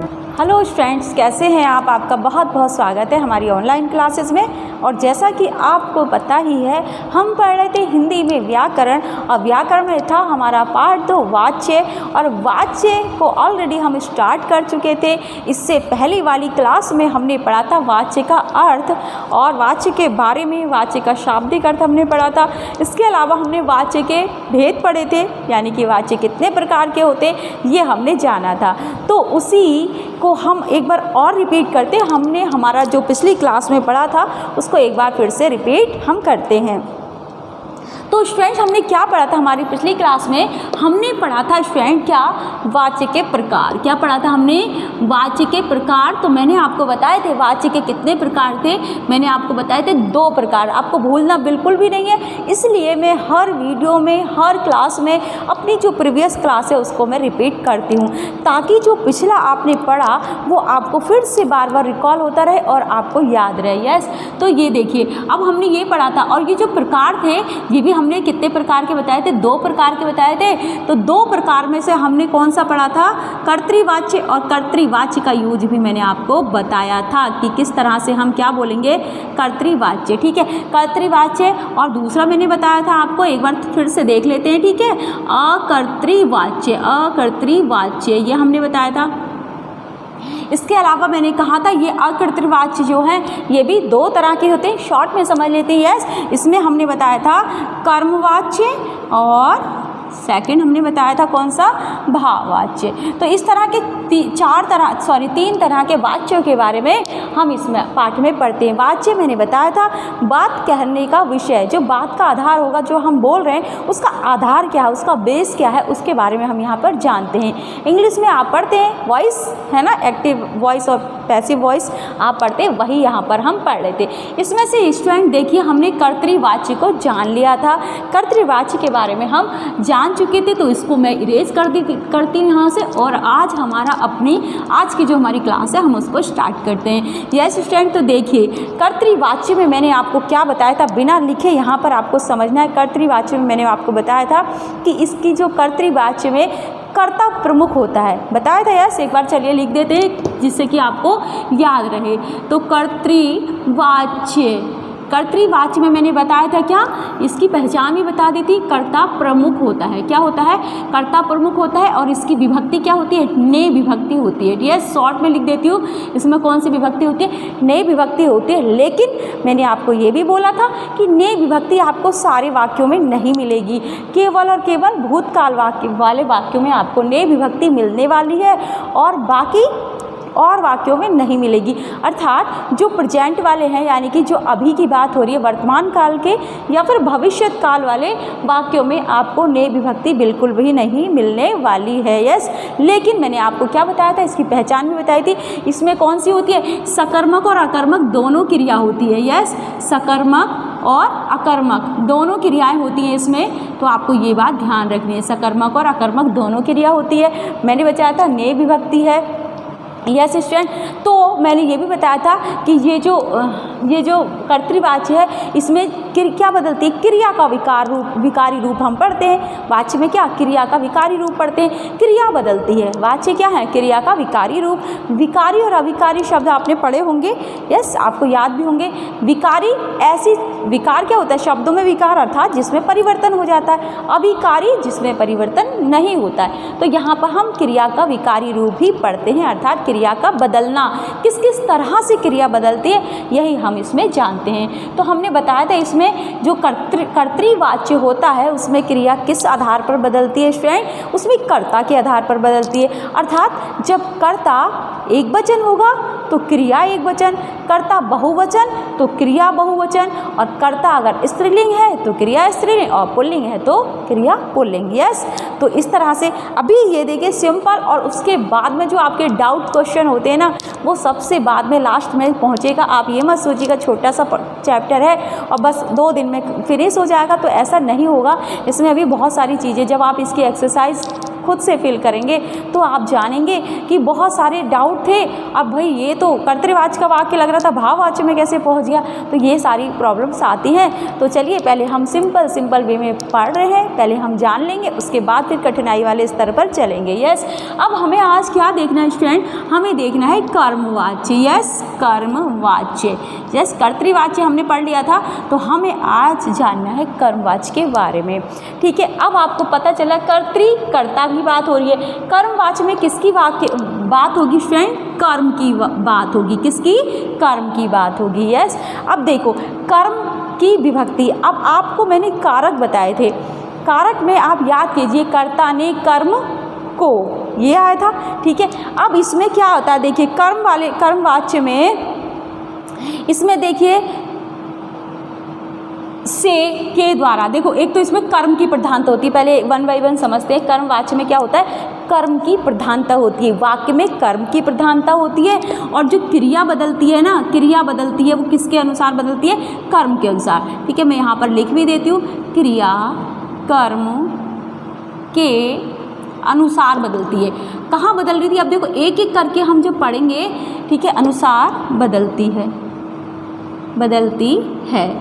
Hello students, कैसे हैं आप? आपका बहुत बहुत स्वागत है हमारी ऑनलाइन क्लासेस में। और जैसा कि आपको पता ही है, हम पढ़ रहे थे हिंदी में व्याकरण, और व्याकरण में था हमारा पार्ट 2 वाच्य। और वाच्य को ऑलरेडी हम स्टार्ट कर चुके थे। इससे पहली वाली क्लास में हमने पढ़ा था वाच्य का अर्थ और वाच्य के बारे में, वाच्य का शाब्दिक अर्थ हमने पढ़ा था। इसके अलावा हमने वाच्य के भेद पढ़े थे, यानी कि वाच्य कितने प्रकार के होते ये हमने जाना था। तो उसी को हम एक बार और रिपीट करते, हमने हमारा जो पिछली क्लास में पढ़ा था उसको एक बार फिर से रिपीट हम करते हैं। तो स्टूडेंट, हमने क्या पढ़ा था हमारी पिछली क्लास में? हमने पढ़ा था स्टूडेंट क्या? वाच्य के प्रकार। क्या पढ़ा था हमने? वाच्य के प्रकार। तो मैंने आपको बताए थे वाच्य के कितने प्रकार थे। मैंने आपको बताए थे 2 प्रकार। आपको भूलना बिल्कुल भी नहीं है, इसलिए मैं हर वीडियो में, हर क्लास में अपनी जो प्रीवियस क्लास है उसको मैं रिपीट करती हूँ, ताकि जो पिछला आपने पढ़ा वो आपको फिर से बार बार रिकॉल होता रहे और आपको याद रहे। यस, तो ये देखिए, अब हमने ये पढ़ा था। और ये जो प्रकार थे ये भी हमने कितने प्रकार के बताए थे? 2 प्रकार के बताए थे। तो 2 प्रकार में से हमने कौन सा पढ़ा था? कर्तृवाच्य। और कर्तृवाच्य का यूज भी मैंने आपको बताया था कि किस तरह से हम क्या बोलेंगे, कर्तृवाच्य। ठीक है, कर्तृवाच्य। और दूसरा मैंने बताया था आपको, एक बार फिर से देख लेते हैं। ठीक है, अकर्तृवाच्य। अकर्तृवाच्य ये हमने बताया था। इसके अलावा मैंने कहा था ये अकर्तृवाच्य जो है ये भी 2 तरह के होते हैं, शॉर्ट में समझ लेते हैं। यस, इसमें हमने बताया था कर्मवाच्य और सेकंड हमने बताया था कौन सा? भाववाच्य। तो इस तरह के 3 तरह के वाच्यों के बारे में हम इसमें पाठ में पढ़ते हैं। वाच्य मैंने बताया था बात कहने का विषय, जो बात का आधार होगा, जो हम बोल रहे हैं उसका आधार क्या है, उसका बेस क्या है, उसके बारे में हम यहाँ पर जानते हैं। इंग्लिश में आप पढ़ते हैं वॉइस, है ना, एक्टिव वॉइस और पैसिव वॉइस आप पढ़ते हैं, वही यहाँ पर हम पढ़ रहे थे। इसमें से स्टूडेंट देखिए, हमने कर्तृवाच्य को जान लिया था। कर्तृवाच्य के बारे में हम जान चुके थे, तो इसको मैं इरेज करती हूँ यहाँ से। और आज हमारा आज की जो हमारी क्लास है हम उसको स्टार्ट करते हैं। यस स्टूडेंट, तो देखिए कर्तृवाच्य में मैंने आपको क्या बताया था, बिना लिखे यहाँ पर आपको समझना है। कर्तृवाच्य में मैंने आपको बताया था कि इसकी जो कर्तृवाच्य में कर्ता प्रमुख होता है, बताया था। यस, एक बार चलिए लिख देते हैं जिससे कि आपको याद रहे। तो कर्तृवाच्य, कर्तृवाच्य में मैंने बताया था क्या, इसकी पहचान भी बता दी थी, कर्ता प्रमुख होता है। क्या होता है? कर्ता प्रमुख होता है। और इसकी विभक्ति क्या होती है? ने विभक्ति होती है। यस, शॉर्ट में लिख देती हूँ, इसमें कौन सी विभक्ति होती है? ने विभक्ति होती है। लेकिन मैंने आपको ये भी बोला था कि ने विभक्ति आपको सारे वाक्यों में नहीं मिलेगी, केवल और केवल भूतकाल वाले वाक्यों में आपको ने विभक्ति मिलने वाली है और बाकी और वाक्यों में नहीं मिलेगी। अर्थात जो प्रेजेंट वाले हैं, यानी कि जो अभी की बात हो रही है, वर्तमान काल के या फिर भविष्य काल वाले वाक्यों में आपको ने विभक्ति बिल्कुल भी नहीं मिलने वाली है। यस, लेकिन मैंने आपको क्या बताया था, इसकी पहचान भी बताई थी। इसमें कौन सी होती है? सकर्मक और अकर्मक दोनों क्रिया होती है। यस, सकर्मक और अकर्मक दोनों क्रियाएं होती हैं इसमें, तो आपको ये बात ध्यान रखनी है। सकर्मक और अकर्मक दोनों क्रिया होती है। मैंने बताया था ने विभक्ति है। यस स्टूडेंट, तो मैंने ये भी बताया था कि ये जो कर्तृवाच्य है इसमें क्या बदलती है? क्रिया का विकारी रूप हम पढ़ते हैं। वाच्य में क्या? क्रिया का विकारी रूप पढ़ते हैं, क्रिया बदलती है। वाच्य क्या है? क्रिया का विकारी रूप। विकारी और अविकारी शब्द आपने पढ़े होंगे। यस, आपको याद भी होंगे। विकारी विकार क्या होता है? शब्दों में विकार अर्थात जिसमें परिवर्तन हो जाता है, अविकारी जिसमें परिवर्तन नहीं होता है। तो यहाँ पर हम क्रिया का विकारी रूप भी पढ़ते हैं, अर्थात क्रिया का बदलना। किस किस तरह से क्रिया बदलती है यही हम इसमें जानते हैं। तो हमने बताया था इसमें जो कर्तृवाच्य होता है उसमें क्रिया किस आधार पर बदलती है स्टूडेंट? उसमें कर्ता के आधार पर बदलती है। अर्थात जब कर्ता एक वचन होगा तो क्रिया एक वचन, कर्ता बहुवचन तो क्रिया बहुवचन, और कर्ता अगर स्त्रीलिंग है तो क्रिया स्त्रीलिंग और पुल्लिंग है तो क्रिया पुल्लिंग। यस, तो इस तरह से अभी ये देखिए सिंपल, और उसके बाद में जो आपके डाउट क्वेश्चन होते हैं ना वो सबसे बाद में लास्ट में पहुंचेगा। आप ये मत सोचिएगा छोटा सा चैप्टर है और बस 2 दिन में फिनिश हो जाएगा, तो ऐसा नहीं होगा। इसमें अभी बहुत सारी चीज़ें, जब आप इसकी एक्सरसाइज खुद से फिल करेंगे तो आप जानेंगे कि बहुत सारे डाउट थे, अब भाई ये तो कर्तृवाच्य का वाक्य लग रहा था, भाववाच्य में कैसे पहुंच गया, तो ये सारी प्रॉब्लम्स आती हैं। तो चलिए पहले हम सिंपल वे में पढ़ रहे हैं, पहले हम जान लेंगे, उसके बाद फिर कठिनाई वाले स्तर पर चलेंगे। यस, अब हमें आज क्या देखना है स्टूडेंट, हमें देखना है कर्मवाच्य। यस, कर्मवाच्य। यस, कर्तृवाच्य हमने पढ़ लिया था, तो हमें आज जानना है कर्मवाच्य के बारे में। ठीक है, अब आपको पता चला कर्ता की बात हो रही है, कर्मवाच्य में किसकी बात होगी फ्रेंड, कर्म की बात होगी। किसकी, कर्म की बात होगी। यस, अब देखो कर्म की विभक्ति, अब आपको मैंने कारक बताए थे, कारक में आप याद कीजिए कर्ता ने कर्म को, ये आया था। ठीक है, अब इसमें क्या होता है, देखिए कर्मवाच्य में इसमें देखिए से, के द्वारा, देखो एक तो इसमें कर्म की प्रधानता होती है, पहले 1 बाय 1 समझते हैं। कर्मवाच्य में क्या होता है, कर्म की प्रधानता होती है, वाक्य में कर्म की प्रधानता होती है, और जो क्रिया बदलती है ना, क्रिया बदलती है वो किसके अनुसार बदलती है, कर्म के अनुसार। ठीक है, मैं यहाँ पर लिख भी देती हूँ, क्रिया कर्म के अनुसार बदलती है। कहाँ बदल रही थी, अब देखो एक एक करके हम जब पढ़ेंगे, ठीक है, अनुसार बदलती है।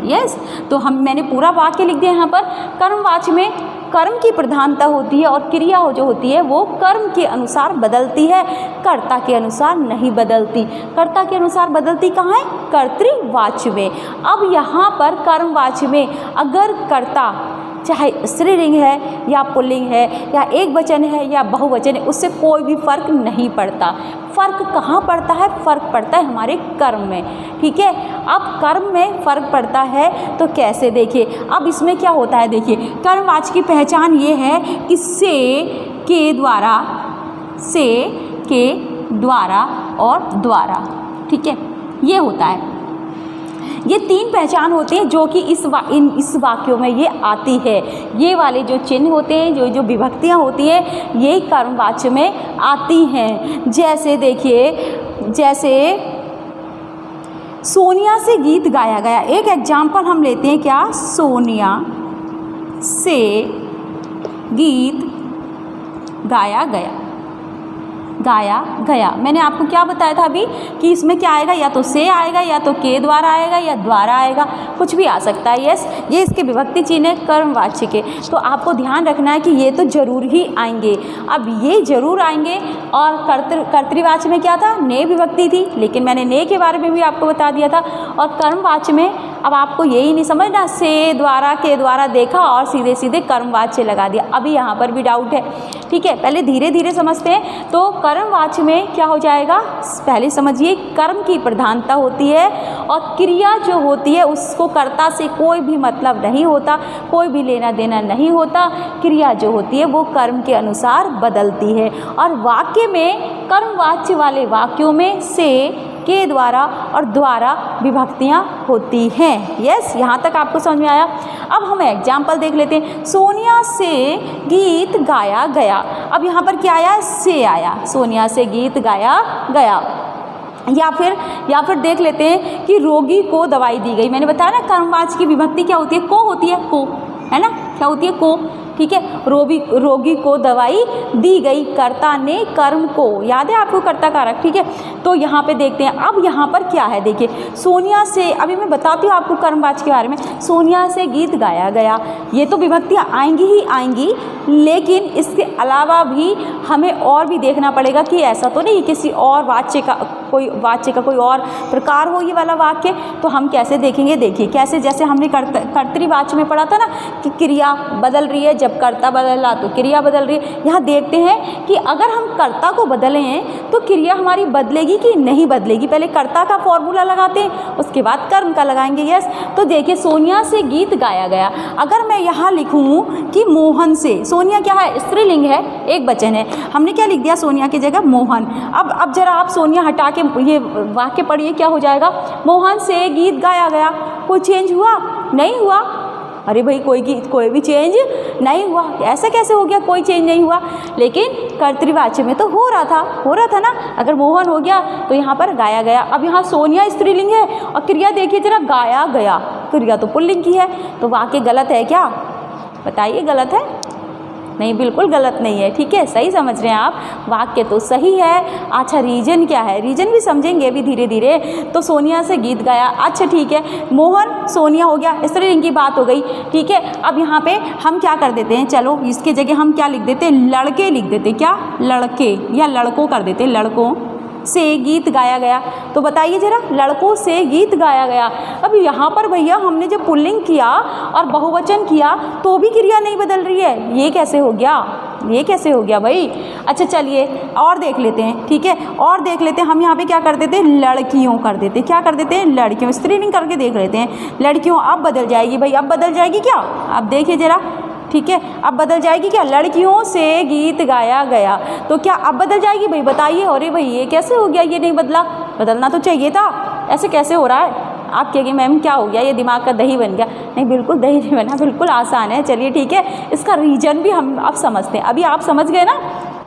यस, तो मैंने पूरा वाक्य लिख दिया यहाँ पर। कर्मवाच्य में कर्म की प्रधानता होती है और क्रिया जो होती है वो कर्म के अनुसार बदलती है, कर्ता के अनुसार नहीं बदलती। कर्ता के अनुसार बदलती कहाँ है, कर्तृवाच्य में। अब यहाँ पर कर्मवाच्य में अगर कर्ता चाहे स्त्रीलिंग है या पुल्लिंग है या एक वचन है या बहुवचन है, उससे कोई भी फर्क नहीं पड़ता। फर्क कहाँ पड़ता है, फर्क पड़ता है हमारे कर्म में। ठीक है, अब कर्म में फर्क पड़ता है तो कैसे, देखिए अब इसमें क्या होता है, देखिए कर्मवाच्य की पहचान ये है कि से, के द्वारा और द्वारा। ठीक है, ये होता है, ये 3 पहचान होती हैं जो कि इस वाक्यों में ये आती है। ये वाले जो चिन्ह होते हैं, जो विभक्तियाँ होती हैं, ये कर्मवाच्य में आती हैं। जैसे देखिए, जैसे सोनिया से गीत गाया गया, एक एग्जाम्पल हम लेते हैं, क्या, सोनिया से गीत गाया गया। मैंने आपको क्या बताया था अभी कि इसमें क्या आएगा, या तो से आएगा या तो के द्वारा आएगा या द्वारा आएगा, कुछ भी आ सकता है। यस, ये इसके विभक्ति चिन्ह है कर्मवाच्य के, तो आपको ध्यान रखना है कि ये तो जरूर ही आएंगे। अब ये जरूर आएंगे। और कर्तृवाच्य में क्या था, ने विभक्ति थी, लेकिन मैंने ने के बारे में भी आपको बता दिया था। और कर्मवाच्य में अब आपको यही नहीं समझना, से द्वारा के द्वारा देखा और सीधे सीधे कर्मवाच्य लगा दिया, अभी यहाँ पर भी डाउट है। ठीक है, पहले धीरे धीरे समझते हैं। तो कर्मवाच्य में क्या हो जाएगा, पहले समझिए, कर्म की प्रधानता होती है और क्रिया जो होती है उसको कर्ता से कोई भी मतलब नहीं होता, कोई भी लेना देना नहीं होता। क्रिया जो होती है वो कर्म के अनुसार बदलती है। और वाक्य में कर्मवाच्य वाले वाक्यों में से, के द्वारा और द्वारा विभक्तियाँ होती हैं। यस, यहाँ तक आपको समझ में आया। अब हम एग्जाम्पल देख लेते हैं। सोनिया से गीत गाया गया, अब यहाँ पर क्या आया, से आया, सोनिया से गीत गाया गया। या फिर देख लेते हैं कि रोगी को दवाई दी गई। मैंने बताया ना कर्मवाच्य की विभक्ति क्या होती है, को होती है, को, है ना, क्या होती है, को। ठीक है, रोगी को दवाई दी गई, कर्ता ने कर्म को, याद है आपको कर्ता कारक। ठीक है, तो यहाँ पे देखते हैं। अब यहाँ पर क्या है, देखिए सोनिया से, अभी मैं बताती हूँ आपको कर्मवाच्य के बारे में। सोनिया से गीत गाया गया, ये तो विभक्तियाँ आएंगी ही आएंगी, लेकिन इसके अलावा भी हमें और भी देखना पड़ेगा कि ऐसा तो नहीं किसी और वाच्य का कोई और प्रकार हो ये वाला वाक्य। तो हम कैसे देखेंगे, देखिए कैसे, जैसे हमने कर्तृवाच्य में पढ़ा था ना कि क्रिया बदल रही है, जब कर्ता बदला तो क्रिया बदल रही है। यहाँ देखते हैं कि अगर हम कर्ता को बदले हैं तो क्रिया हमारी बदलेगी कि नहीं बदलेगी। पहले कर्ता का फॉर्मूला लगाते हैं, उसके बाद कर्म का लगाएंगे। यस, तो देखिए सोनिया से गीत गाया गया, अगर मैं यहाँ लिखूँ कि मोहन से, सोनिया क्या है, स्त्रीलिंग है, एक वचन है, हमने क्या लिख दिया, सोनिया की जगह मोहन। अब जरा आप सोनिया हटा के ये वाक्य पढ़िए, क्या हो जाएगा, मोहन से गीत गाया गया। कोई चेंज हुआ, नहीं हुआ। अरे भाई कोई भी चेंज नहीं हुआ, ऐसा कैसे हो गया, कोई चेंज नहीं हुआ। लेकिन कर्तृवाच्य में तो हो रहा था ना। अगर मोहन हो गया तो यहाँ पर गाया गया। अब यहाँ सोनिया स्त्रीलिंग है और क्रिया देखिए जरा, गाया गया, क्रिया तो पुल्लिंग की है, तो वाक्य गलत है क्या, बताइए, गलत है। नहीं, बिल्कुल गलत नहीं है। ठीक है, सही समझ रहे हैं आप, वाक्य तो सही है। अच्छा, रीजन क्या है, रीजन भी समझेंगे अभी धीरे धीरे। तो सोनिया से गीत गाया, अच्छा ठीक है, मोहन सोनिया हो गया, स्त्रीलिंग की बात हो गई। ठीक है, अब यहाँ पे हम क्या कर देते हैं, चलो इसके जगह हम क्या लिख देते हैं, लड़के लिख देते, क्या लड़के या लड़कों कर देते, लड़कों से गीत गाया गया। तो बताइए जरा, लड़कों से गीत गाया गया। अब यहाँ पर भैया हमने जब पुल्लिंग किया और बहुवचन किया तो भी क्रिया नहीं बदल रही है, ये कैसे हो गया, ये कैसे हो गया भाई। अच्छा चलिए और देख लेते हैं। ठीक है, और देख लेते हैं। हम यहाँ पे क्या कर देते हैं, लड़कियों कर देते, क्या कर देते हैं, लड़कियों, स्त्रीलिंग करके देख लेते हैं। लड़कियों अब बदल जाएगी भाई, अब बदल जाएगी क्या, अब देखिए जरा। ठीक है, अब बदल जाएगी क्या, लड़कियों से गीत गाया गया। तो क्या अब बदल जाएगी भाई, बताइए। अरे भाई ये कैसे हो गया, ये नहीं बदला, बदलना तो चाहिए था, ऐसे कैसे हो रहा है। आप कहेंगे मैम क्या हो गया, ये दिमाग का दही बन गया। नहीं, बिल्कुल दही नहीं बना, बिल्कुल आसान है। चलिए ठीक है, इसका रीजन भी हम अब समझते हैं। अभी आप समझ गए ना।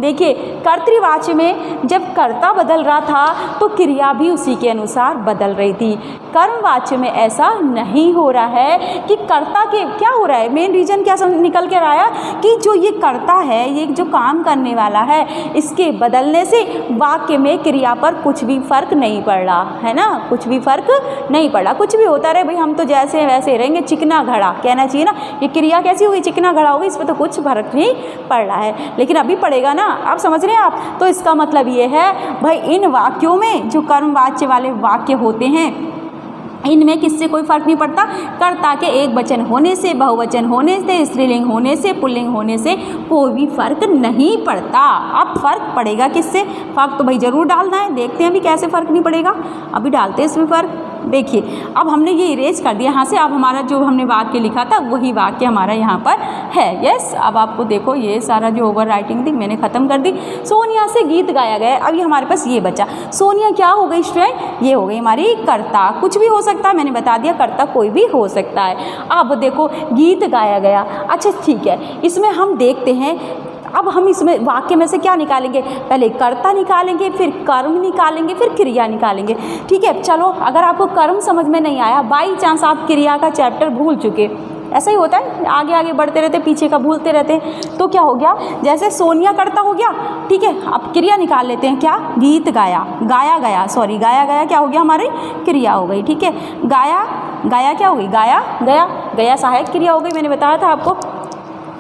देखिए, कर्तृवाच्य में जब कर्ता बदल रहा था तो क्रिया भी उसी के अनुसार बदल रही थी। कर्मवाच्य में ऐसा नहीं हो रहा है कि कर्ता के क्या हो रहा है, मेन रीजन क्या निकल कर आया कि जो ये कर्ता है, ये जो काम करने वाला है, इसके बदलने से वाक्य में क्रिया पर कुछ भी फर्क नहीं पड़ रहा है ना, कुछ भी फर्क नहीं पड़ा। कुछ भी होता रहे भाई, हम तो जैसे वैसे रहेंगे, चिकना घड़ा कहना चाहिए ना। ये क्रिया कैसी होगी, चिकना घड़ा होगी, इस पर तो कुछ फर्क नहीं पड़ रहा है, लेकिन अभी पड़ेगा ना। आप समझ रहे हैं आप। तो इसका मतलब ये है भाई, इन वाक्यों में जो कर्मवाच्य वाले वाक्य होते हैं, इनमें किससे कोई फर्क नहीं पड़ता। कर्ता के एक वचन होने से, बहुवचन होने से, स्त्रीलिंग होने से, पुल्लिंग होने से कोई भी फर्क नहीं पड़ता। अब फर्क पड़ेगा किससे, फर्क तो भाई जरूर डालना है। देखते हैं अभी कैसे फर्क नहीं पड़ेगा, अभी डालते हैं इसमें फर्क। देखिए, अब हमने ये इरेज कर दिया यहाँ से। अब हमारा जो हमने वाक्य लिखा था वही वाक्य हमारा यहाँ पर है। यस, अब आपको देखो ये सारा जो ओवर राइटिंग थी मैंने ख़त्म कर दी। सोनिया से गीत गाया गया। अभी हमारे पास ये बचा, सोनिया क्या हो गई स्टूडेंट, ये हो गई हमारी कर्ता। कुछ भी हो सकता है, मैंने बता दिया कर्ता कोई भी हो सकता है। अब देखो गीत गाया गया। अच्छा ठीक है, इसमें हम देखते हैं, अब हम इसमें वाक्य में से क्या निकालेंगे, पहले कर्ता निकालेंगे, फिर कर्म निकालेंगे, फिर क्रिया निकालेंगे। ठीक है, चलो अगर आपको कर्म समझ में नहीं आया, बाई चांस आप क्रिया का चैप्टर भूल चुके, ऐसा ही होता है, आगे आगे बढ़ते रहते, पीछे का भूलते रहते हैं। तो क्या हो गया, जैसे सोनिया कर्ता हो गया। ठीक है, अब क्रिया निकाल लेते हैं, क्या, गीत गाया, गाया गया, सॉरी गाया गया क्या हो गया, हमारी क्रिया हो गई। ठीक है, गाया गाया क्या हो गई, गाया गया, गया सहायक क्रिया हो गई, मैंने बताया था आपको।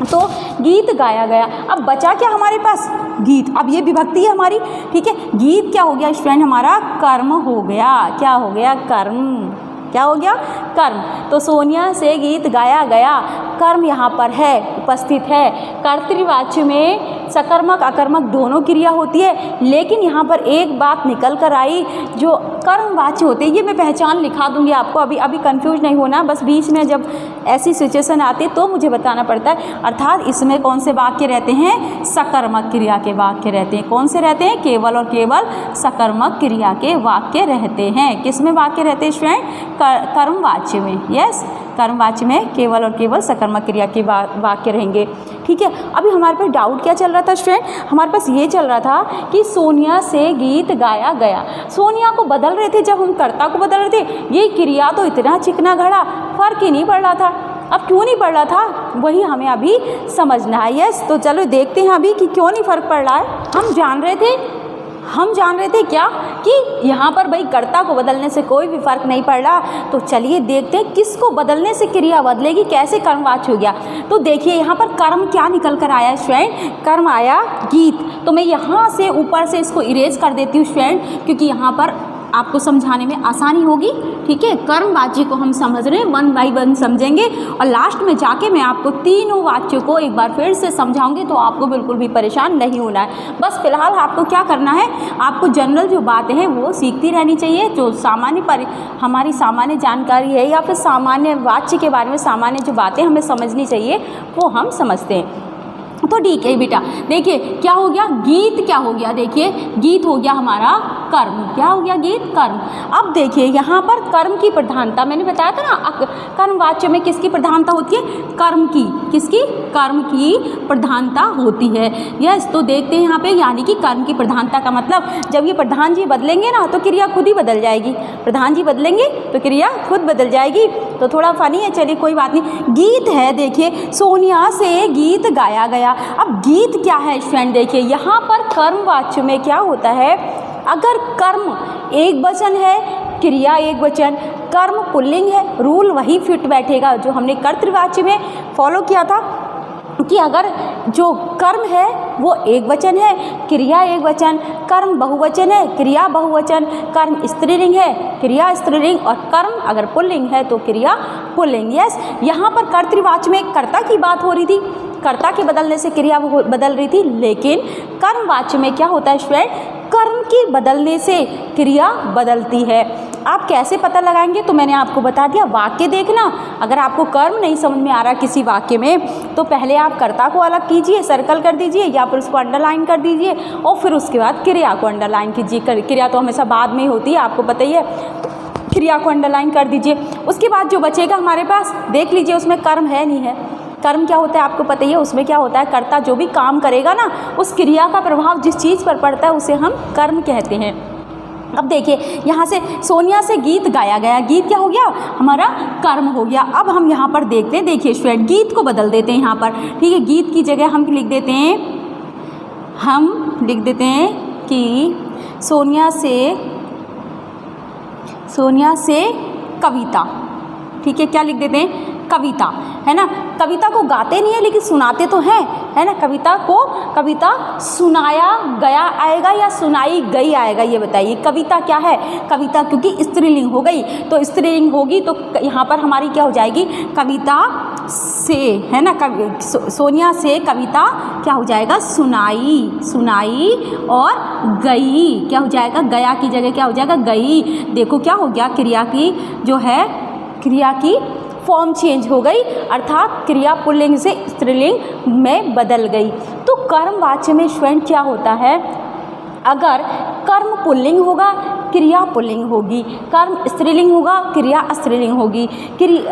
तो गीत गाया गया। अब बचा क्या हमारे पास, गीत। अब ये विभक्ति है हमारी। ठीक है, गीत क्या हो गया स्टूडेंट, हमारा कर्म हो गया। क्या हो गया, कर्म। क्या हो गया, कर्म। तो सोनिया से गीत गाया गया, कर्म यहाँ पर है, उपस्थित है। कर्तृवाच्य में सकर्मक अकर्मक दोनों क्रिया होती है, लेकिन यहाँ पर एक बात निकल कर आई, जो कर्मवाच्य होते हैं, ये मैं पहचान लिखा दूंगी आपको, अभी अभी कंफ्यूज नहीं होना। बस बीच में जब ऐसी सिचुएशन आती है तो मुझे बताना पड़ता है। अर्थात इसमें कौन से वाक्य रहते हैं, सकर्मक क्रिया के वाक्य रहते हैं। कौन से रहते हैं, केवल और केवल सकर्मक क्रिया के वाक्य रहते हैं। किस में वाक्य रहते हैं स्टूडेंट, कर्मवाच्य में। यस, कर्मवाच्य में केवल और केवल सकर्मक क्रिया के वाक्य रहेंगे। ठीक है, अभी हमारे पास डाउट क्या चल रहा था स्टूडेंट, हमारे पास ये चल रहा था कि सोनिया से गीत गाया गया। सोनिया को बदल रहे थे, जब हम कर्ता को बदल रहे थे, ये क्रिया तो इतना चिकना घड़ा, फर्क ही नहीं पड़ रहा था। अब क्यों नहीं पड़ रहा था, वही हमें अभी समझना है। यस, तो चलो देखते हैं अभी कि क्यों नहीं फर्क पड़ रहा है। हम जान रहे थे क्या कि यहाँ पर भाई कर्ता को बदलने से कोई भी फर्क नहीं पड़ रहा। तो चलिए देखते हैं किसको बदलने से क्रिया बदलेगी, कैसे कर्मवाच्य हो गया। तो देखिए यहाँ पर कर्म क्या निकल कर आया स्टूडेंट, कर्म आया गीत। तो मैं यहाँ से ऊपर से इसको इरेज कर देती हूँ स्टूडेंट, क्योंकि यहाँ पर आपको समझाने में आसानी होगी। ठीक है, कर्म वाच्य को हम समझ रहे हैं, 1 बाय 1 समझेंगे और लास्ट में जाके मैं आपको तीनों वाक्यों को एक बार फिर से समझाऊंगी, तो आपको बिल्कुल भी परेशान नहीं होना है। बस फिलहाल आपको क्या करना है, आपको जनरल जो बातें हैं वो सीखती रहनी चाहिए। जो हमारी सामान्य जानकारी है या फिर सामान्य वाच्य के बारे में सामान्य जो बातें हमें समझनी चाहिए वो हम समझते हैं। तो ठीक है बेटा, देखिए क्या हो गया, गीत क्या हो गया, देखिए गीत हो गया हमारा कर्म। क्या हो गया गीत? कर्म। अब देखिए यहाँ पर कर्म की प्रधानता, मैंने बताया था ना कर्मवाच्य में किसकी प्रधानता होती है? कर्म की। किसकी? कर्म की प्रधानता होती है। यस, तो देखते हैं यहाँ पे, यानी कि कर्म की प्रधानता का मतलब जब ये प्रधान जी बदलेंगे ना तो क्रिया खुद ही बदल जाएगी। प्रधान जी बदलेंगे तो क्रिया खुद बदल जाएगी। तो थोड़ा फनी है, चलिए कोई बात नहीं। गीत है, देखिए सोनिया से गीत गाया गया। अब गीत क्या है स्टूडेंट? देखिए यहाँ पर कर्मवाच्य में क्या होता है, अगर कर्म एक वचन है, क्रिया एक वचन, कर्म पुल्लिंग है, रूल वही फिट बैठेगा जो हमने कर्तृवाच्य में फॉलो किया था कि अगर जो कर्म है वो एक वचन है, क्रिया एक वचन, कर्म बहुवचन है, क्रिया बहुवचन, कर्म स्त्रीलिंग है, क्रिया स्त्रीलिंग, और कर्म अगर पुल्लिंग है तो क्रिया पुल्लिंग। यस, यहाँ पर कर्तृवाच्य में कर्ता की बात हो रही थी, कर्ता के बदलने से क्रिया बदल रही थी, लेकिन कर्मवाच्य में क्या होता है स्टूडेंट? कर्म के बदलने से क्रिया बदलती है। आप कैसे पता लगाएंगे? तो मैंने आपको बता दिया, वाक्य देखना। अगर आपको कर्म नहीं समझ में आ रहा किसी वाक्य में तो पहले आप कर्ता को अलग कीजिए, सर्कल कर दीजिए या फिर उसको अंडरलाइन कर दीजिए, और फिर उसके बाद क्रिया को अंडरलाइन कीजिए। क्रिया तो हमेशा बाद में ही होती है, आपको पता ही है, क्रिया को अंडरलाइन कर दीजिए। उसके बाद जो बचेगा हमारे पास, देख लीजिए उसमें कर्म है नहीं है। कर्म क्या होता है आपको पता ही है, उसमें क्या होता है, कर्ता जो भी काम करेगा ना उस क्रिया का प्रभाव जिस चीज़ पर पड़ता है उसे हम कर्म कहते हैं। अब देखिए यहाँ से सोनिया से गीत गाया गया, गीत क्या हो गया? हमारा कर्म हो गया। अब हम यहाँ पर देखते हैं, देखिए स्टूडेंट गीत को बदल देते हैं यहाँ पर, ठीक है। गीत की जगह हम लिख देते हैं कि सोनिया से कविता, ठीक है। क्या लिख देते हैं? कविता, है ना। कविता को गाते नहीं है लेकिन सुनाते तो हैं, है ना। कविता सुनाया गया आएगा या सुनाई गई आएगा, ये बताइए। कविता क्या है? कविता क्योंकि स्त्रीलिंग हो गई, तो स्त्रीलिंग होगी तो यहाँ पर हमारी क्या हो जाएगी? कविता से, है ना। सोनिया से कविता क्या हो जाएगा? सुनाई और गई क्या हो जाएगा? गया की जगह क्या हो जाएगा? गई। देखो क्या हो गया, क्रिया की फॉर्म चेंज हो गई, अर्थात क्रिया पुल्लिंग से स्त्रीलिंग में बदल गई। तो कर्मवाच्य में स्टूडेंट क्या होता है, अगर कर्म पुल्लिंग होगा क्रिया पुल्लिंग होगी, कर्म स्त्रीलिंग होगा क्रिया स्त्रीलिंग होगी,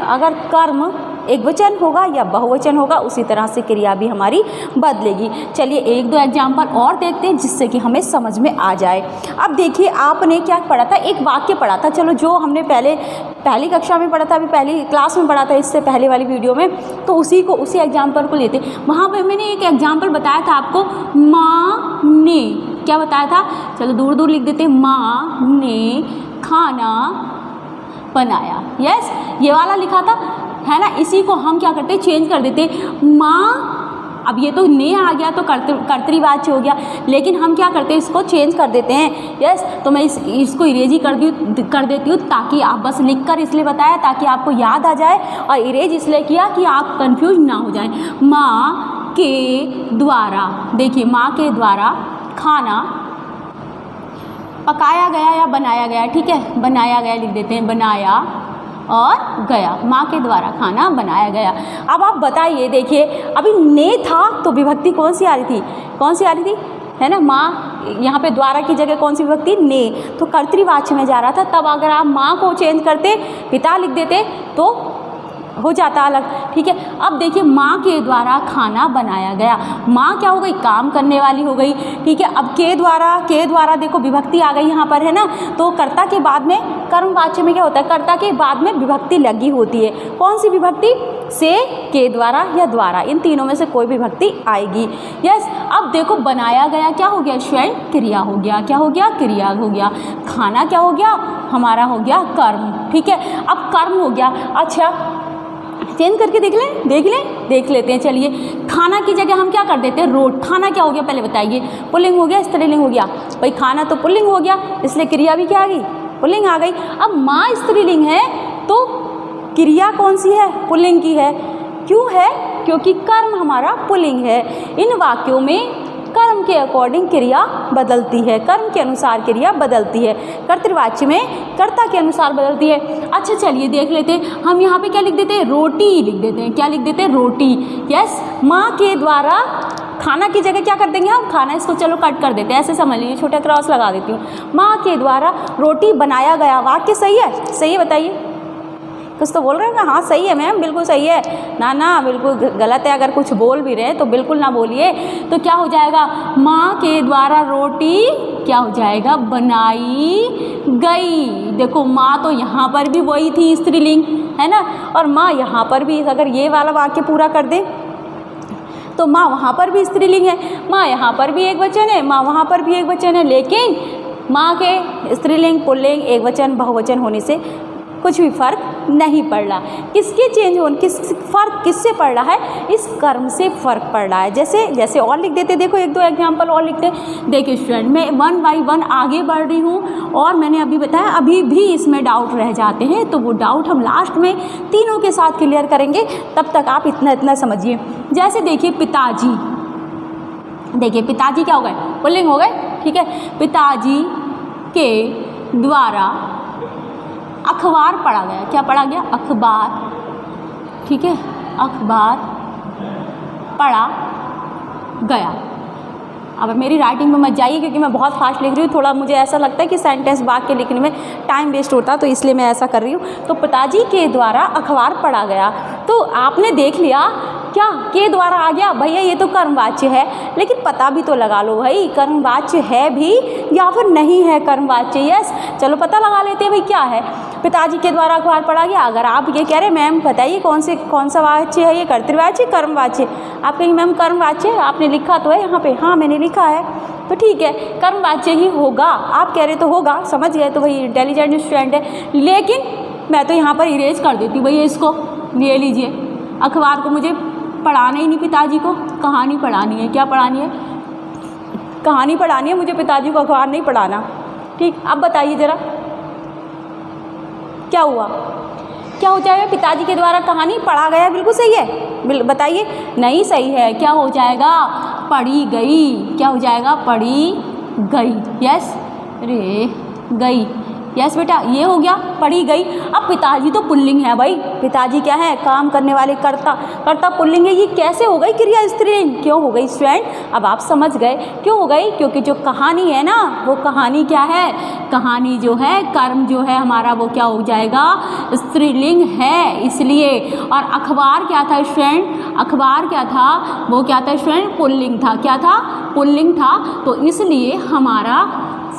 अगर कर्म एक वचन होगा या बहुवचन होगा उसी तरह से क्रिया भी हमारी बदलेगी। चलिए एक दो एग्जाम्पल और देखते हैं जिससे कि हमें समझ में आ जाए। अब देखिए आपने क्या पढ़ा था, एक वाक्य पढ़ा था, चलो जो हमने पहली कक्षा में पढ़ा था, अभी पहली क्लास में पढ़ा था, इससे पहले वाली वीडियो में, तो उसी एग्जाम्पल को लेते। वहाँ पर मैंने एक एग्जाम्पल बताया था आपको, माँ ने, क्या बताया था, चलो दूर दूर लिख देते हैं, माँ ने खाना बनाया। यस, ये वाला लिखा था, है ना। इसी को हम क्या करते हैं, चेंज कर देते माँ। अब ये तो ने आ गया तो कर्तृवाच्य हो गया, लेकिन हम क्या करते हैं, इसको चेंज कर देते हैं। यस, तो मैं इसको इरेज कर देती हूँ ताकि आप बस लिख कर इसलिए बताया ताकि आपको याद आ जाए, और इरेज इसलिए किया कि आप कंफ्यूज ना हो जाएं। माँ के द्वारा, देखिए माँ के द्वारा खाना पकाया गया या बनाया गया, ठीक है, बनाया गया लिख देते हैं, बनाया और गया, माँ के द्वारा खाना बनाया गया। अब आप बताइए, देखिए अभी ने था तो विभक्ति कौन सी आ रही थी, है ना। माँ, यहाँ पे द्वारा की जगह कौन सी विभक्ति? ने, तो कर्तृवाच्य में जा रहा था। तब अगर आप माँ को चेंज करते, पिता लिख देते तो हो जाता अलग, ठीक है। अब देखिए माँ के द्वारा खाना बनाया गया, माँ क्या हो गई, काम करने वाली हो गई, ठीक है। अब के द्वारा देखो विभक्ति आ गई यहाँ पर, है ना। तो कर्ता के बाद में, कर्मवाच्य में क्या होता है, कर्ता के बाद में विभक्ति लगी होती है। कौन सी विभक्ति? से, के द्वारा या द्वारा, इन तीनों में से कोई विभक्ति आएगी। यस, अब देखो बनाया गया क्या हो गया स्टूडेंट? क्रिया हो गया। क्या हो गया? क्रिया हो गया। खाना क्या हो गया? हमारा हो गया कर्म, ठीक है। अब कर्म हो गया, अच्छा चेंज करके देख लेते हैं। चलिए खाना की जगह हम क्या कर देते हैं, रोट। खाना क्या हो गया पहले बताइए, पुल्लिंग हो गया स्त्रीलिंग हो गया? भाई खाना तो पुल्लिंग हो गया, इसलिए क्रिया भी क्या आ गई, पुल्लिंग आ गई। अब माँ स्त्रीलिंग है तो क्रिया कौन सी है, पुल्लिंग की है। क्यों है? क्योंकि कर्म हमारा पुल्लिंग है। इन वाक्यों में कर्म के अकॉर्डिंग क्रिया बदलती है, कर्म के अनुसार क्रिया बदलती है। कर्तृवाच्य में कर्ता के अनुसार बदलती है। अच्छा चलिए देख लेते हैं, हम यहाँ पे क्या लिख देते हैं, रोटी लिख देते हैं। क्या लिख देते हैं, रोटी। यस, माँ के द्वारा खाना की जगह क्या कर देंगे हम, खाना इसको चलो कट कर देते हैं, ऐसे समझ लीजिए, छोटा क्रॉस लगा देती हूँ। माँ के द्वारा रोटी बनाया गया, वाक्य सही है? सही है बताइए। कुछ तो बोल रहे हैं ना, हाँ सही है मैम, बिल्कुल सही है। ना ना बिल्कुल गलत है, अगर कुछ बोल भी रहे हैं तो बिल्कुल ना बोलिए। तो क्या हो जाएगा, माँ के द्वारा रोटी क्या हो जाएगा, बनाई गई। देखो माँ तो यहाँ पर भी वही थी स्त्रीलिंग, है ना, और माँ यहाँ पर भी, अगर ये वाला वाक्य पूरा कर दे तो माँ वहाँ पर भी स्त्रीलिंग है, माँ यहाँ पर भी एक वचन है, माँ वहाँ पर भी एक वचन है, लेकिन माँ के स्त्रीलिंग पुल्लिंग एक वचन बहुवचन होने से कुछ भी फर्क नहीं पड़ रहा। किसके चेंज होने, किस फर्क किससे पड़ रहा है, इस कर्म से फर्क पड़ रहा है। जैसे जैसे और लिख देते, देखो एक दो एग्जाम्पल और लिखते। देखिए स्टूडेंट, मैं 1 बाय 1 आगे बढ़ रही हूँ, और मैंने अभी बताया अभी भी इसमें डाउट रह जाते हैं, तो वो डाउट हम लास्ट में तीनों के साथ क्लियर करेंगे। तब तक आप इतना समझिए। जैसे देखिए पिताजी, देखिए पिताजी क्या हो गए, पुल्लिंग हो गए, ठीक है। पिताजी के द्वारा अखबार पढ़ा गया, क्या पढ़ा गया, अखबार, ठीक है, अखबार पढ़ा गया। अब मेरी राइटिंग में मत जाइए क्योंकि मैं बहुत फास्ट लिख रही हूँ, थोड़ा मुझे ऐसा लगता है कि सेंटेंस वाक्य लिखने में टाइम वेस्ट होता, तो इसलिए मैं ऐसा कर रही हूँ। तो पिताजी के द्वारा अखबार पढ़ा गया, तो आपने देख लिया क्या के द्वारा आ गया, भैया ये तो कर्मवाच्य है, लेकिन पता भी तो लगा लो भाई कर्मवाच्य है भी या फिर नहीं है कर्मवाच्य। यस, चलो पता लगा लेते हैं भाई क्या है। पिताजी के द्वारा अखबार पढ़ा गया। अगर आप ये कह रहे मैम बताइए कौन सा वाच्य है, ये कर्तृवाच्य कर्मवाच्य, आप कहेंगे मैम कर्मवाच्य, आपने लिखा तो है यहाँ पे, हाँ मैंने लिखा है, तो ठीक है कर्मवाच्य ही होगा। आप कह रहे तो होगा, समझ गए, तो भाई इंटेलिजेंट स्टूडेंट है। लेकिन मैं तो यहाँ पर इरेज कर देती हूँ भैया, इसको ले लीजिए, अखबार को मुझे पढ़ाना ही नहीं, पिताजी को कहानी पढ़ानी है। क्या पढ़ानी है, कहानी पढ़ानी है, मुझे पिताजी को अखबार नहीं पढ़ाना। ठीक, अब बताइए ज़रा क्या हुआ, क्या हो जाएगा, पिताजी के द्वारा कहानी पढ़ा गया, बिल्कुल सही है, बताइए नहीं सही है, क्या हो जाएगा, पढ़ी गई, क्या हो जाएगा, पढ़ी गई। यस रे गई, यस बेटा ये हो गया, पढ़ी गई। अब पिताजी तो पुल्लिंग है भाई, पिताजी क्या है, काम करने वाले कर्ता, कर्ता पुल्लिंग है, ये कैसे हो गई क्रिया स्त्रीलिंग, क्यों हो गई स्टूडेंट, अब आप समझ गए क्यों हो गई, क्योंकि जो कहानी है ना, वो कहानी क्या है, कहानी जो है कर्म जो है हमारा वो क्या हो जाएगा, स्त्रीलिंग है, इसलिए। और अखबार क्या था स्टूडेंट, अखबार क्या था, वो क्या था स्टूडेंट, पुल्लिंग था, क्या था, पुल्लिंग था, तो इसलिए हमारा,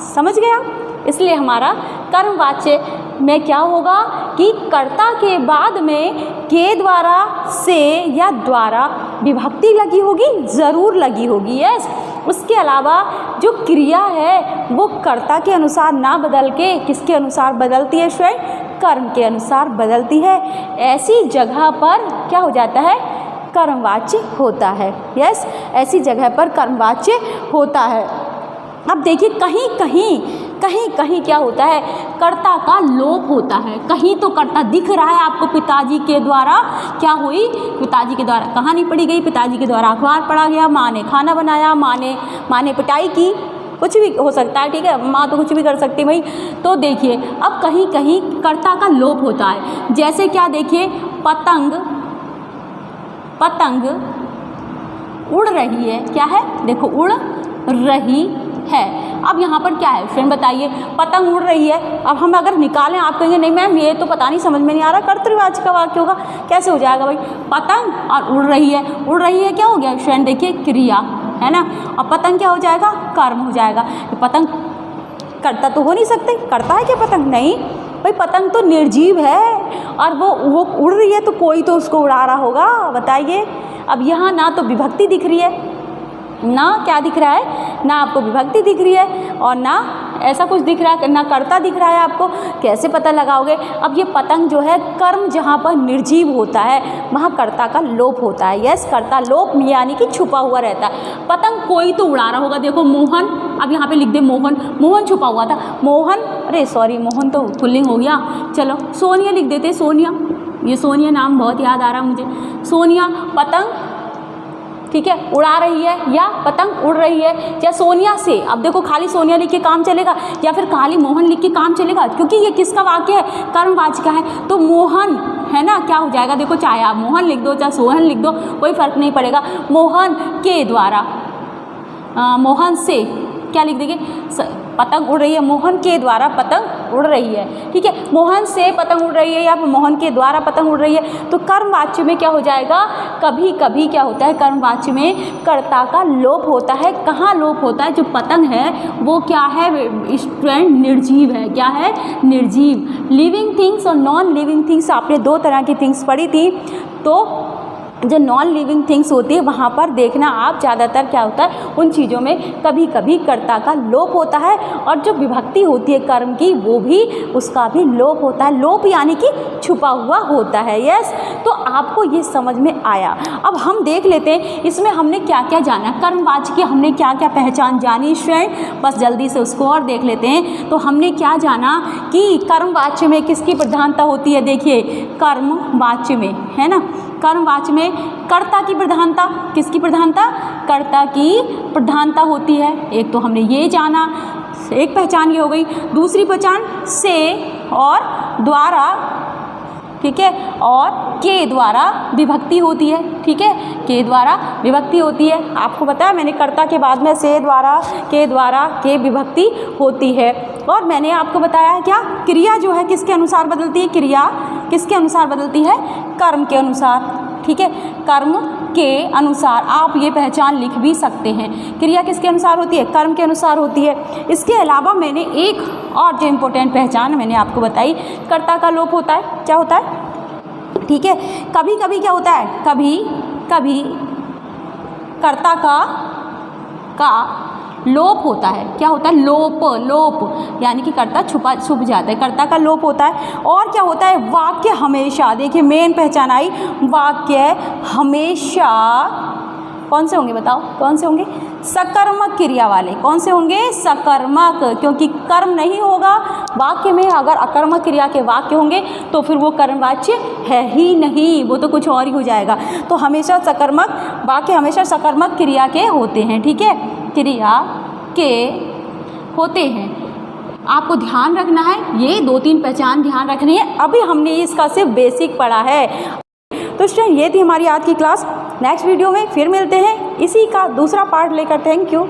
समझ गया, इसलिए हमारा कर्मवाच्य में क्या होगा कि कर्ता के बाद में के द्वारा, से या द्वारा विभक्ति लगी होगी, ज़रूर लगी होगी। यस, उसके अलावा जो क्रिया है वो कर्ता के अनुसार ना बदल के किसके अनुसार बदलती है स्टूडेंट, कर्म के अनुसार बदलती है। ऐसी जगह पर क्या हो जाता है, कर्मवाच्य होता है। यस, ऐसी जगह पर कर्मवाच्य होता है। अब देखिए कहीं कहीं क्या होता है, कर्ता का लोप होता है, कहीं तो कर्ता दिख रहा है आपको, पिताजी के द्वारा क्या हुई, पिताजी के द्वारा कहानी पढ़ी गई, पिताजी के द्वारा अखबार पढ़ा गया, माँ ने खाना बनाया, माँ ने पिटाई की, कुछ भी हो सकता है, ठीक है, माँ तो कुछ भी कर सकती है भाई। तो देखिए अब कहीं कहीं कर्ता का लोप होता है, जैसे क्या देखिए, पतंग उड़ रही है, क्या है, देखो उड़ रही है। अब यहाँ पर क्या है फ्रेंड बताइए, पतंग उड़ रही है। अब हम अगर निकालें, आप कहेंगे नहीं मैम ये तो पता नहीं, समझ में नहीं आ रहा, कर्तृवाच्य का वाक्य होगा, कैसे हो जाएगा भाई, पतंग और उड़ रही है, उड़ रही है क्या हो गया फ्रेंड, देखिए क्रिया है ना, और पतंग क्या हो जाएगा, कर्म हो जाएगा। तो पतंग करता तो हो नहीं सकते, करता है क्या पतंग, नहीं भाई, पतंग तो निर्जीव है और वो उड़ रही है, तो कोई तो उसको उड़ा रहा होगा, बताइए। अब यहाँ ना तो विभक्ति दिख रही है, ना क्या दिख रहा है, ना आपको विभक्ति दिख रही है और ना ऐसा कुछ दिख रहा है, ना कर्ता दिख रहा है, आपको कैसे पता लगाओगे। अब ये पतंग जो है, कर्म जहाँ पर निर्जीव होता है वहाँ कर्ता का लोप होता है। यस, कर्ता लोप यानी कि छुपा हुआ रहता है। पतंग कोई तो उड़ा रहा होगा, देखो मोहन, अब यहाँ पे लिख दे मोहन, मोहन छुपा हुआ था, मोहन, अरे सॉरी मोहन तो पुल्लिंग हो गया, चलो सोनिया लिख देते, सोनिया, ये सोनिया नाम बहुत याद आ रहा मुझे, सोनिया पतंग, ठीक है, उड़ा रही है या पतंग उड़ रही है, या सोनिया से, अब देखो खाली सोनिया लिख के काम चलेगा या फिर खाली मोहन लिख के काम चलेगा, क्योंकि ये किसका वाक्य है, कर्मवाच्य का है, तो मोहन है ना, क्या हो जाएगा, देखो चाहे आप मोहन लिख दो चाहे सोहन लिख दो, कोई फर्क नहीं पड़ेगा, मोहन के द्वारा मोहन से क्या लिख देंगे, पतंग उड़ रही है, मोहन के द्वारा पतंग उड़ रही है, ठीक है। मोहन से पतंग उड़ रही है या मोहन के द्वारा पतंग उड़ रही है, तो कर्मवाच्य में क्या हो जाएगा, कभी कभी क्या होता है, कर्मवाच्य में कर्ता का लोप होता है। कहाँ लोप होता है, जो पतंग है वो क्या है स्टूडेंट, निर्जीव है। क्या है, निर्जीव। लिविंग थिंग्स और नॉन लिविंग थिंग्स, आपने दो तरह की थिंग्स पढ़ी थी। तो जो नॉन लिविंग थिंग्स होती है वहाँ पर देखना आप ज़्यादातर क्या होता है, उन चीज़ों में कभी कभी कर्ता का लोप होता है, और जो विभक्ति होती है कर्म की वो भी, उसका भी लोप होता है। लोप यानी कि छुपा हुआ होता है। यस, तो आपको ये समझ में आया। अब हम देख लेते हैं इसमें हमने क्या क्या जाना, कर्मवाच्य की हमने क्या क्या पहचान जानी स्टूडेंट, बस जल्दी से उसको और देख लेते हैं। तो हमने क्या जाना कि कर्मवाच्य में किसकी प्रधानता होती है, देखिए कर्मवाच्य में है ना, कर्मवाच्य में कर्ता की प्रधानता, किसकी प्रधानता, कर्ता की प्रधानता होती है। एक तो हमने ये जाना, एक पहचान ये हो गई। दूसरी पहचान से और द्वारा, ठीक है, और के द्वारा विभक्ति होती है, ठीक है, के द्वारा विभक्ति होती है। आपको पता है मैंने कर्ता के बाद में से द्वारा के विभक्ति होती है। और मैंने आपको बताया है क्या, क्रिया जो है किसके अनुसार बदलती है, क्रिया किसके अनुसार बदलती है, कर्म के अनुसार, ठीक है, कर्म के अनुसार। आप ये पहचान लिख भी सकते हैं, क्रिया किसके अनुसार होती है, कर्म के अनुसार होती है। इसके अलावा मैंने एक और जो इम्पोर्टेंट पहचान मैंने आपको बताई, कर्ता का लोप होता है। क्या होता है, ठीक है, कभी कभी क्या होता है, कभी कभी कर्ता का लोप होता है। क्या होता है, लोप यानी कि कर्ता छुप जाता है, कर्ता का लोप होता है। और क्या होता है, वाक्य हमेशा, देखिए मेन पहचान आई, वाक्य हमेशा कौन से होंगे, बताओ कौन से होंगे, सकर्मक क्रिया वाले। कौन से होंगे, सकर्मक, क्योंकि कर्म नहीं होगा वाक्य में। अगर अकर्मक क्रिया के वाक्य होंगे तो फिर वो कर्मवाच्य है ही नहीं, वो तो कुछ और ही हो जाएगा। तो हमेशा सकर्मक वाक्य हमेशा सकर्मक क्रिया के होते हैं, ठीक है, क्रिया के होते हैं। आपको ध्यान रखना है, ये 2-3 पहचान ध्यान रखनी है। अभी हमने इसका सिर्फ बेसिक पढ़ा है। तो स्टूडेंट ये थी हमारी आज की क्लास। नेक्स्ट वीडियो में फिर मिलते हैं इसी का दूसरा पार्ट लेकर। Thank you.